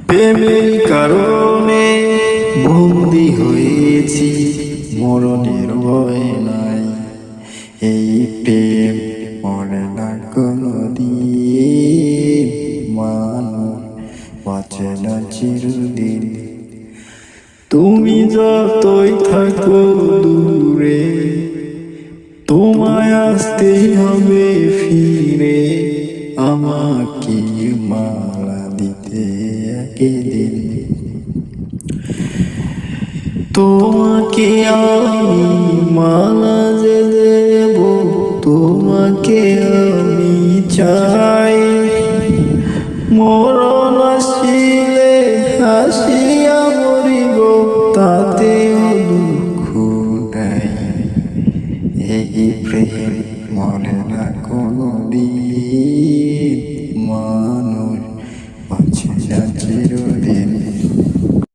প্রেমের কারণে বন্দি হয়েছি, মরণের ভয় নাই। এই প্রেম মরে না কোনদিন, মানুষ বাঁচে না চিরদিন। তুমি যতই থাকো দূরে, তোমায় আসতে হবে ফিরে, আমাকে মালা দিতে একদিন। তোমাকে আমি মালা যে দেব, তোমাকে আমি চাই। মরণ আসিলে হাসিয়া মরিব, তাতেও দুঃখ নাই। এই প্রেম মরে না কোনদিন, মানুষ বাঁচে না চিরদিন।